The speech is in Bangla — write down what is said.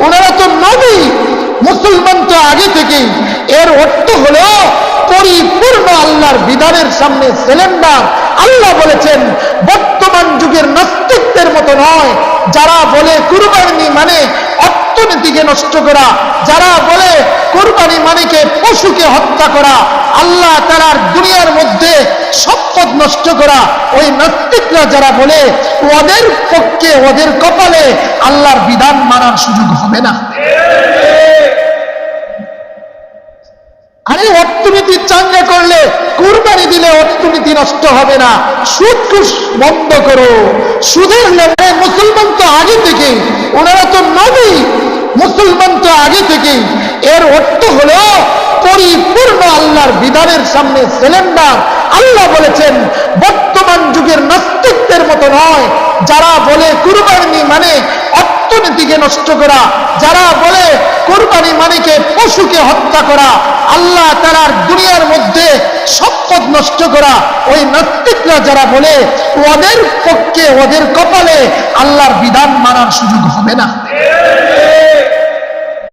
ওনারা তো নবী, মুসলমান তো আগে থেকেই। এর অর্থ হলো পরিপূর্ণ আল্লাহর বিধানের সামনে সিলিন্ডার। আল্লাহ বলেছেন বর্তমান যুগের নাস্তিকদের মতো নয়, যারা বলে কুরবানি মানে অর্থনীতিকে নষ্ট করা, যারা বলে কুরবানি মানেকে পশুকে হত্যা করা, আল্লাহ তাআলার দুনিয়ার মধ্যে সম্পদ নষ্ট করা। ওই নাস্তিকরা যারা বলে ওদের পক্ষে ওদের কপালে আল্লাহর বিধান মানার সুযোগ হবে না। আরে অর্থনীতি চাঙ্গা করলে, কুরবানি দিলে অর্থনীতি নষ্ট হবে না। সুদ ঘুষ বন্ধ করো। সুদের নামে মুসলমান তো আগে থেকে, ওনারা তো নবী, মুসলমান তো আগে থেকে। এর অর্থ হলো পরিপূর্ণ আল্লাহর বিধানের সামনে সিলিন্ডার। আল্লাহ বলেছেন বর্তমান যুগের নাস্তিকদের মতো নয়, যারা বলে কুরবানি মানে অর্থনীতিকে নষ্ট করা, যারা বলে কুরবানি মানেকে পশুকে হত্যা করা, আল্লাহ তাআলার দুনিয়ার মধ্যে সম্পদ নষ্ট করা। ওই নাস্তিকরা যারা বলে ওদের পক্ষে ওদের কপালে আল্লাহর বিধান মানার সুযোগ হবে না।